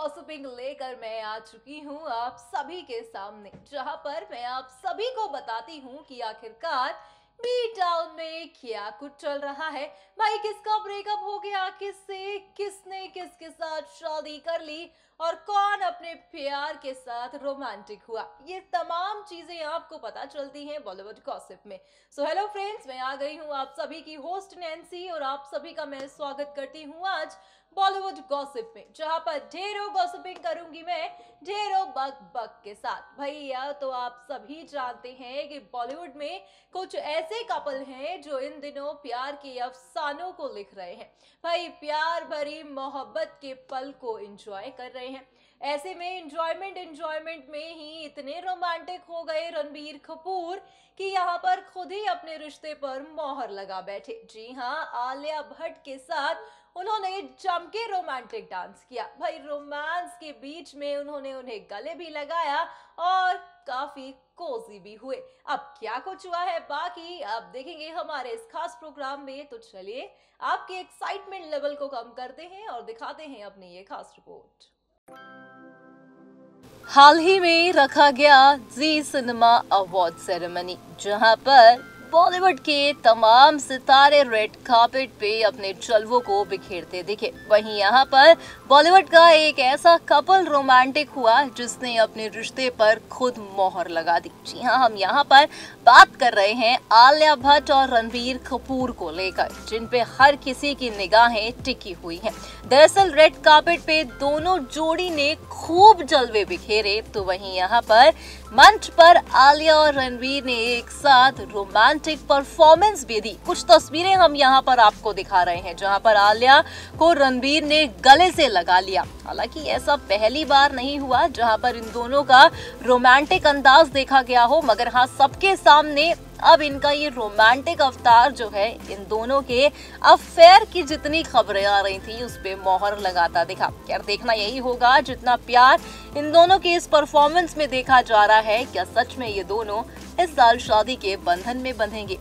Gossiping लेकर मैं आ चुकी हूँ आप सभी के सामने, जहां पर मैं आप सभी को बताती हूँ कि आखिरकार बी टाउन में क्या कुछ चल रहा है। भाई किसका ब्रेकअप हो गया, किससे, किसने किसके साथ शादी कर ली और कौन अपने प्यार के साथ रोमांटिक हुआ, ये तमाम चीजें आपको पता चलती हैं बॉलीवुड गॉसिप में। सो हेलो फ्रेंड्स, मैं आ गई हूँ आप सभी की होस्ट नैन्सी और आप सभी का मैं स्वागत करती हूँ आज बॉलीवुड गॉसिप में, जहां पर ढेरों गॉसिपिंग करूंगी मैं ढेरों बक बक के साथ। भैया तो आप सभी जानते हैं कि बॉलीवुड में कुछ ऐसे कपल हैं जो इन दिनों प्यार के अफसानों को लिख रहे हैं। भाई प्यार भरी मोहब्बत के पल को एंजॉय कर रहे हैं। ऐसे में एंजॉयमेंट में ही इतने रोमांटिक हो गए रणबीर कपूर कि यहाँ पर खुद ही अपने रिश्ते पर मोहर लगा बैठे। जी हाँ, आलिया भट्ट के साथ उन्होंने जम के रोमांटिक डांस किया। भाई रोमांस के बीच में उन्होंने उन्हें गले भी लगाया और काफी कोजी भी हुए। अब क्या कुछ हुआ है बाकी आप देखेंगे हमारे इस खास प्रोग्राम में, तो चलिए आपके एक्साइटमेंट लेवल को कम करते हैं और दिखाते हैं अपनी ये खास रिपोर्ट। हाल ही में रखा गया जी सिनेमा अवार्ड सेरेमनी, जहां पर बॉलीवुड के तमाम सितारे रेड कार्पेट पे अपने जलवों को बिखेरते दिखे। वहीं यहाँ पर बॉलीवुड का एक ऐसा कपल रोमांटिक हुआ जिसने अपने रिश्ते पर खुद मोहर लगा दी। जी हाँ, हम यहाँ पर बात कर रहे हैं आलिया भट्ट और रणबीर कपूर को लेकर, जिन पे हर किसी की निगाहें टिकी हुई हैं। दरअसल रेड कार्पेट पे दोनों जोड़ी ने खूब जलवे बिखेरे, तो वहीं यहाँ पर मंच पर आलिया और रणबीर ने एक साथ रोमांटिक परफॉर्मेंस भी दी। कुछ तस्वीरें हम यहाँ पर आपको दिखा रहे हैं, जहाँ पर आलिया को रणबीर ने गले से लगा लिया। हालांकि ऐसा पहली बार नहीं हुआ जहाँ पर इन दोनों का रोमांटिक अंदाज देखा गया हो, मगर हाँ, सबके सामने अब इनका ये रोमांटिक अवतार जो है, इन दोनों के अफेयर की जितनी खबरें आ रही थी उस पे मोहर लगाता दिखा। यार देखना यही होगा, जितना प्यार इन दोनों के इस परफॉर्मेंस में देखा जा रहा है, क्या सच में ये दोनों इस साल शादी के बंधन में बंधेंगे।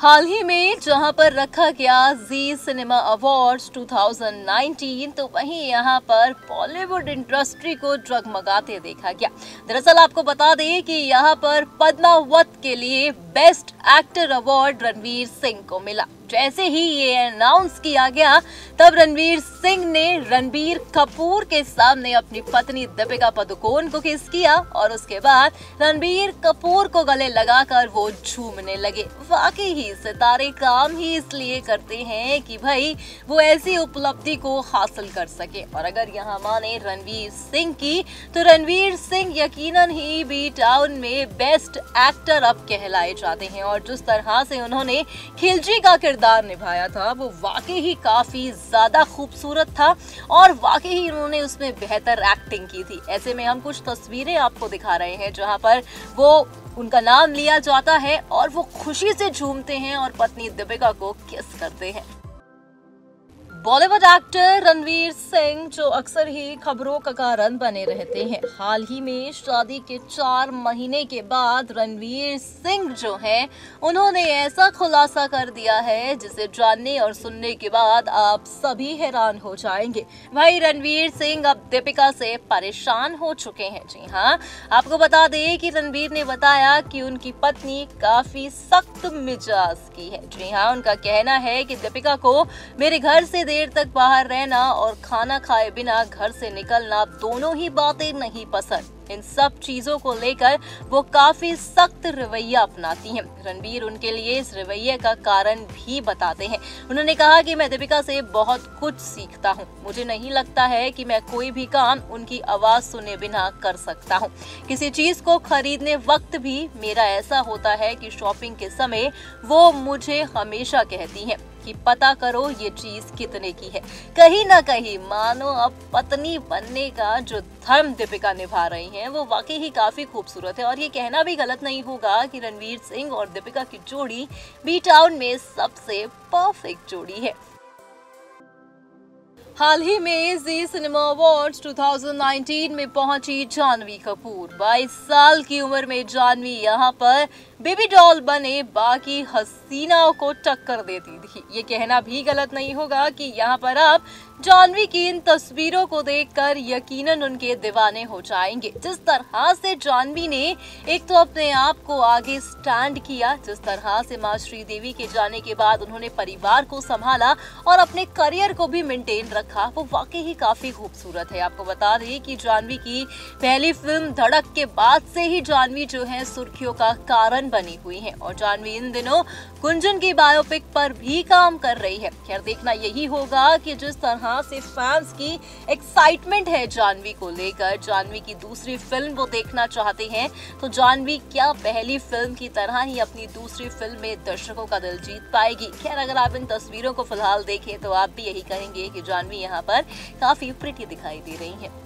हाल ही में जहां पर रखा गया जी सिनेमा अवार्ड्स 2019, तो वहीं यहां पर बॉलीवुड इंडस्ट्री को जगमगाते देखा गया। दरअसल आपको बता दें कि यहां पर पद्मावत के लिए best actor award Ranveer Singh को मिला। जैसे ही ये अनाउंस किया गया, तब रणवीर सिंह ने रणबीर कपूर के सामने अपनी पत्नी दीपिका पादुकोण को किस किया और उसके बाद रणबीर कपूर को गले लगाकर वो झूमने लगे। वाकई ही सितारे काम ही इसलिए करते हैं कि भाई वो ऐसी उपलब्धि को हासिल कर सके। और अगर यहाँ माने रणवीर सिंह की, तो रणवीर सिंह यकीनन ही बी टाउन में बेस्ट एक्टर अब कहलाए जाते हैं। और जिस तरह से उन्होंने खिलजी का किरदार निभाया था, वो वाकई ही काफी ज्यादा खूबसूरत था और वाकई ही उन्होंने उसमें बेहतर एक्टिंग की थी। ऐसे में हम कुछ तस्वीरें आपको दिखा रहे हैं जहां पर वो उनका नाम लिया जाता है और वो खुशी से झूमते हैं और पत्नी दीपिका को किस करते हैं। बॉलीवुड एक्टर रणवीर सिंह जो अक्सर ही खबरों का कारण बने रहते हैं, हाल ही में शादी के 4 महीने के बाद रणवीर सिंह जो हैं, उन्होंने ऐसा खुलासा कर दिया है जिसे जानने और सुनने के बाद आप सभी हैरान हो जाएंगे। भाई रणवीर सिंह अब दीपिका से परेशान हो चुके हैं। जी हाँ, आपको बता दें कि रणवीर ने बताया कि उनकी पत्नी काफी सख्त मिजाज की है। जी हाँ, उनका कहना है कि दीपिका को मेरे घर से देर तक बाहर रहना और खाना खाए बिना घर से निकलना, दोनों ही बातें नहीं पसंद। इन सब चीजों को लेकर वो काफी सख्त रवैया अपनाती हैं। रणबीर उनके लिए इस रवैये का कारण भी बताते हैं। उन्होंने कहा कि मैं दीपिका से बहुत कुछ सीखता हूँ। मुझे नहीं लगता है कि मैं कोई भी काम उनकी आवाज सुने बिना कर सकता हूँ। किसी चीज को खरीदने वक्त भी मेरा ऐसा होता है कि शॉपिंग के समय वो मुझे हमेशा कहती हैं कि पता करो ये चीज कितने की है। कहीं ना कहीं मानो अब पत्नी बनने का जो धर्म दीपिका निभा रही हैं, वो वाकई ही काफी खूबसूरत है। और ये कहना भी गलत नहीं होगा कि रणवीर सिंह और दीपिका की जोड़ी बी टाउन में सबसे परफेक्ट जोड़ी है। हाल ही में जी सिनेमा अवार्ड्स 2019 में पहुंची जानवी कपूर। 22 साल की उम्र में जानवी यहां पर बेबी डॉल बने बाकी हसीनाओं को टक्कर देती थी। ये कहना भी गलत नहीं होगा कि यहाँ पर आप जाह्नवी की इन तस्वीरों को देखकर यकीनन उनके दीवाने हो जाएंगे। जिस तरह से जाह्नवी ने एक तो अपने आप को आगे स्टैंड किया, जिस तरह से मां श्रीदेवी के जाने के बाद उन्होंने परिवार को संभाला और अपने करियर को भी मेंटेन रखा, वो वाकई ही काफी खूबसूरत है। आपको बता दें कि जाह्नवी की पहली फिल्म धड़क के बाद से ही जाह्नवी जो है सुर्खियों का कारण बनी हुई है और जाह्नवी इन दिनों गुंजन की बायोपिक पर भी काम कर रही है। खैर देखना यही होगा कि जिस तरह से फैंस की एक्साइटमेंट है जाह्नवी को लेकर, जाह्नवी की दूसरी फिल्म वो देखना चाहते हैं, तो जाह्नवी क्या पहली फिल्म की तरह ही अपनी दूसरी फिल्म में दर्शकों का दिल जीत पाएगी? खैर अगर आप इन तस्वीरों को फिलहाल देखें तो आप भी यही कहेंगे कि जाह्नवी यहाँ पर काफी प्रिटी दिखाई दे रही है।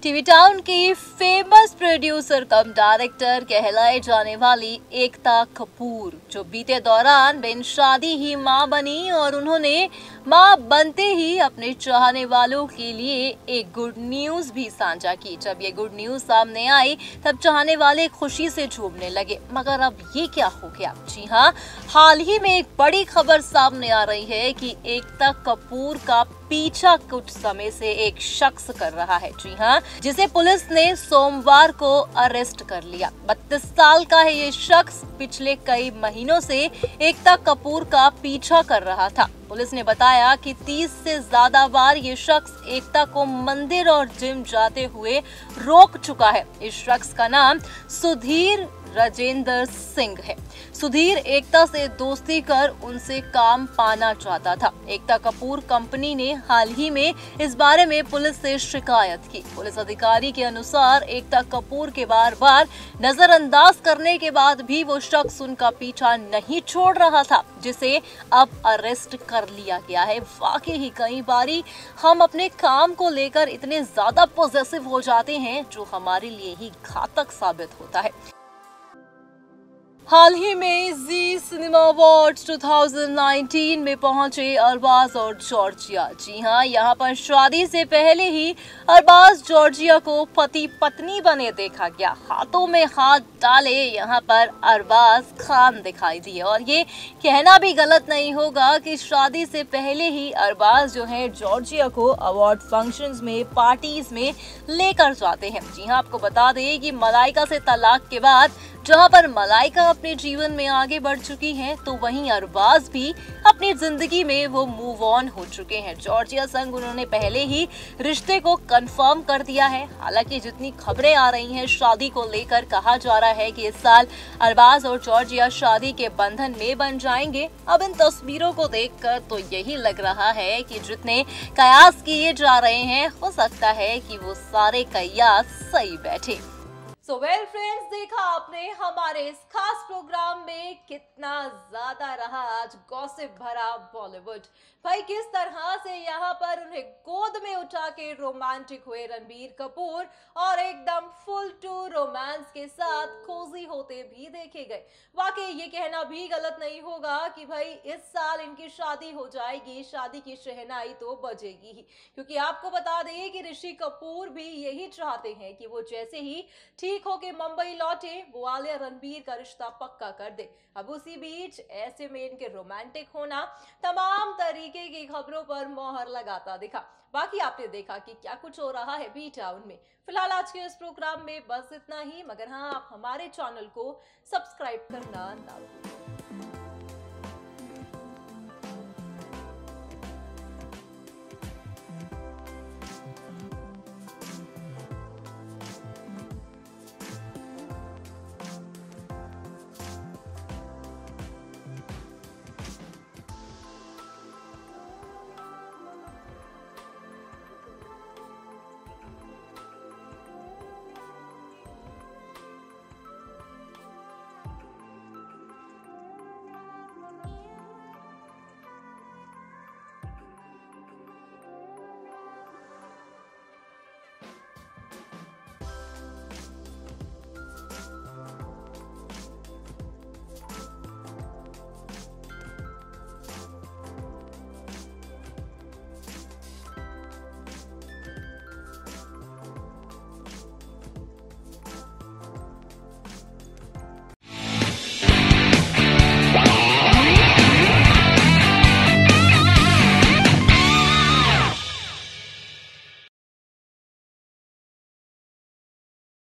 टीवी टाउन की फेमस प्रोड्यूसर कम डायरेक्टर कहलाए जाने वाली एकता कपूर, जो बीते दौरान बिन शादी ही मां बनी और उन्होंने मां बनते ही अपने चाहने वालों के लिए एक गुड न्यूज भी साझा की। जब ये गुड न्यूज सामने आई तब चाहने वाले खुशी से झूमने लगे, मगर अब ये क्या हो गया? जी हाँ, हाल ही में एक बड़ी खबर सामने आ रही है कि एकता कपूर का पीछा कुछ समय से एक शख्स कर रहा है। जी हाँ, जिसे पुलिस ने सोमवार को अरेस्ट कर लिया। 32 साल का है ये शख्स, पिछले कई महीनों से एकता कपूर का पीछा कर रहा था। पुलिस ने बताया कि 30 से ज्यादा बार ये शख्स एकता को मंदिर और जिम जाते हुए रोक चुका है। इस शख्स का नाम सुधीर राजेंद्र सिंह है। सुधीर एकता से दोस्ती कर उनसे काम पाना चाहता था। एकता कपूर कंपनी ने हाल ही में इस बारे में पुलिस से शिकायत की। पुलिस अधिकारी के अनुसार एकता कपूर के बार बार नजरअंदाज करने के बाद भी वो शख्स उनका पीछा नहीं छोड़ रहा था, जिसे अब अरेस्ट कर लिया गया है। वाकई ही कई बारी हम अपने काम को लेकर इतने ज्यादा पॉजिटिव हो जाते हैं जो हमारे लिए ही घातक साबित होता है। हाल ही में जी सिनेमा अवार्ड्स 2019 में पहुंचे अरबाज और जॉर्जिया। जी हां, यहां पर शादी से पहले ही अरबाज जॉर्जिया को पति पत्नी बने देखा गया। हाथों में हाथ डाले यहां पर अरबाज खान दिखाई दिए और ये कहना भी गलत नहीं होगा कि शादी से पहले ही अरबाज जो है जॉर्जिया को अवार्ड फंक्शंस में, पार्टीज में लेकर जाते हैं। जी हां, आपको बता दें कि मलाइका से तलाक के बाद जहां पर मलाइका अपने जीवन में आगे बढ़ चुकी हैं, तो वहीं अरबाज भी अपनी जिंदगी में वो मूव ऑन हो चुके हैं। जॉर्जिया संग उन्होंने पहले ही रिश्ते को कंफर्म कर दिया है। हालांकि जितनी खबरें आ रही हैं शादी को लेकर, कहा जा रहा है कि इस साल अरबाज और जॉर्जिया शादी के बंधन में बन जाएंगे। अब इन तस्वीरों को देखकर तो यही लग रहा है कि जितने कयास किए जा रहे हैं, हो सकता है कि वो सारे कयास सही बैठे। सो वेल फ्रेंड्स, देखा आपने हमारे इस खास प्रोग्राम में कितना ज्यादा रहा आज गॉसिप भरा बॉलीवुड। भाई किस तरह से यहाँ पर उन्हें गोद में उठा के रोमांटिक हुए रणबीर कपूर और एकदम फुल टू रोमांस के साथ कोजी होते भी देखे गए। वाकई ये कहना भी गलत नहीं होगा कि भाई इस साल इनकी शादी हो जाएगी, शादी की शहनाई तो बजेगी ही, क्योंकि आपको बता दें कि ऋषि कपूर भी यही चाहते हैं कि वो जैसे ही ठीक होके मुंबई लौटे वो आलिया रणबीर का रिश्ता पक्का कर दे। अब उसी बीच ऐसे में इनके रोमांटिक होना तमाम तरीके की खबरों पर मोहर लगाता दिखा। बाकी आपने देखा कि क्या कुछ हो रहा है बी टाउन में। फिलहाल आज के इस प्रोग्राम में बस इतना ही, मगर हाँ, आप हमारे चैनल को सब्सक्राइब करना ना भूलें।